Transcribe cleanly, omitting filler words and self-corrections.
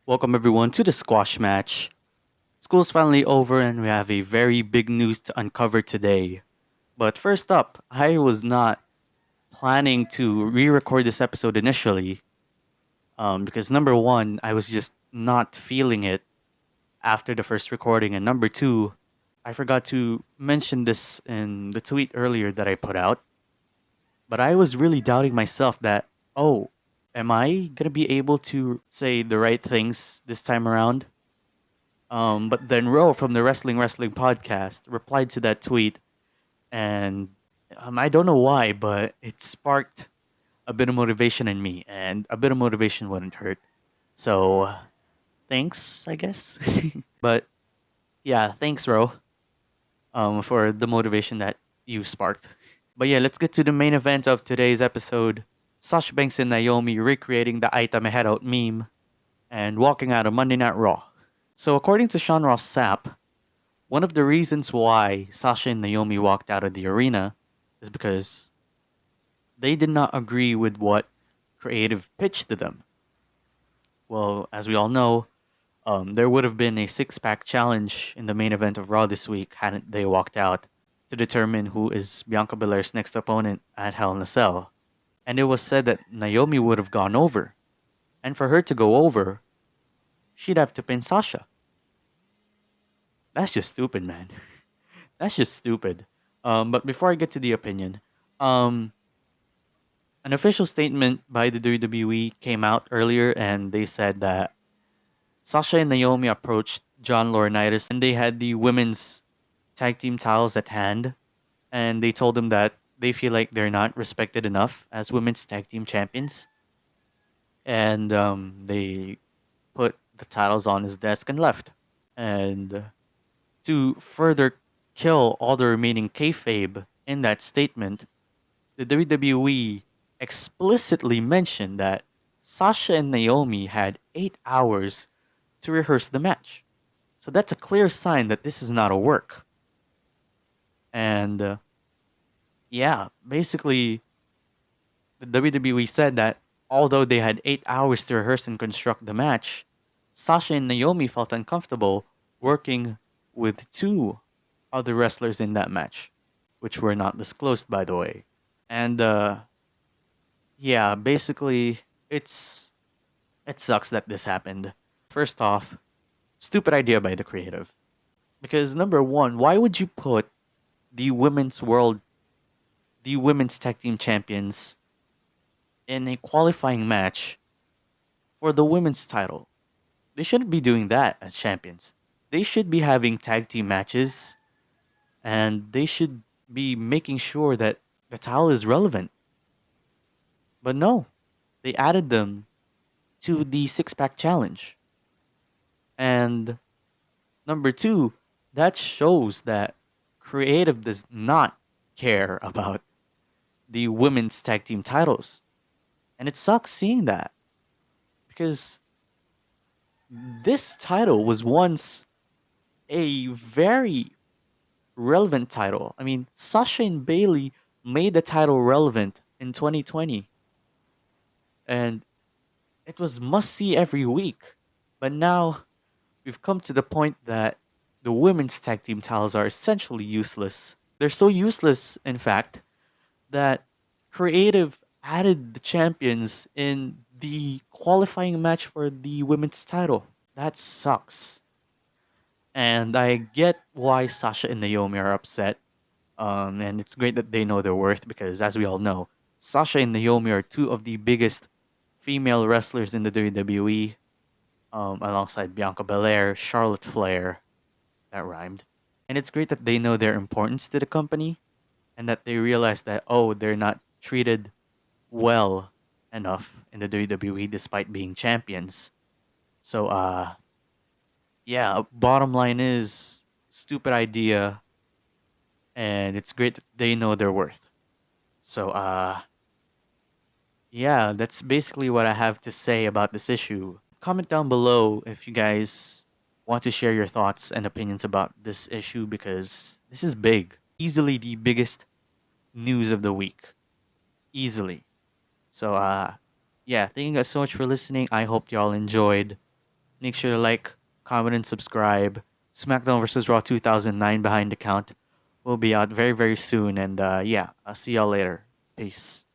Welcome everyone to the squash match. School's finally over and we have a very big news to uncover today. But first up, I was not planning to re-record this episode initially because number one, I was just not feeling it after the first recording, and number two, I forgot to mention this in the tweet earlier that I put out. But I was really doubting myself that, oh, am I gonna be able to say the right things this time around? But then Ro from the Wrestling podcast replied to that tweet, and I don't know why, but it sparked a bit of motivation in me, and a bit of motivation wouldn't hurt. So thanks, I guess. But yeah, thanks, Ro, for the motivation that you sparked. But yeah, let's get to the main event of today's episode. Sasha Banks and Naomi recreating the Ight out meme and walking out of Monday Night Raw. So according to Sean Ross Sapp, one of the reasons why Sasha and Naomi walked out of the arena is because they did not agree with what creative pitched to them. Well, as we all know, there would have been a six-pack challenge in the main event of Raw this week hadn't they walked out to determine who is Bianca Belair's next opponent at Hell in a Cell. And it was said that Naomi would have gone over. And for her to go over, she'd have to pin Sasha. That's just stupid, man. That's just stupid. But before I get to the opinion, um, an official statement by the WWE came out earlier, and they said that Sasha and Naomi approached John Laurinaitis, and they had the women's tag team titles at hand, and they told him that they feel like they're not respected enough as women's tag team champions, and they put the titles on his desk and left. And to further kill all the remaining kayfabe in that statement, the WWE explicitly mentioned that Sasha and Naomi had 8 hours to rehearse the match. So that's a clear sign that this is not a work. And yeah, basically, the WWE said that although they had 8 hours to rehearse and construct the match, Sasha and Naomi felt uncomfortable working with two other wrestlers in that match, which were not disclosed, by the way. And yeah, basically, it sucks that this happened. First off, stupid idea by the creative. Because number one, why would you put the women's world, the women's tag team champions in a qualifying match for the women's title? They shouldn't be doing that as champions. They should be having tag team matches, and they should be making sure that the title is relevant. But no, they added them to the six pack challenge. And number two, that shows that creative does not care about the women's tag team titles. And it sucks seeing that because this title was once a very relevant title. I mean, Sasha and Bailey made the title relevant in 2020, and it was must see every week. But now we've come to the point that the women's tag team titles are essentially useless. They're so useless, in fact, that creative added the champions in the qualifying match for the women's title. That sucks. And I get why Sasha and Naomi are upset. And it's great that they know their worth because, as we all know, Sasha and Naomi are two of the biggest female wrestlers in the WWE, alongside Bianca Belair, Charlotte Flair. That rhymed. And it's great that they know their importance to the company and that they realize that, oh, they're not treated well enough in the WWE despite being champions. So, yeah, bottom line is stupid idea, and it's great that they know their worth. So, yeah, that's basically what I have to say about this issue. Comment down below if you guys want to share your thoughts and opinions about this issue because this is big. Easily the biggest news of the week. Easily. So, yeah, thank you guys so much for listening. I hope y'all enjoyed. Make sure to like, comment, and subscribe. SmackDown vs. Raw 2009 Behind the Count will be out very, very soon. And yeah, I'll see y'all later. Peace.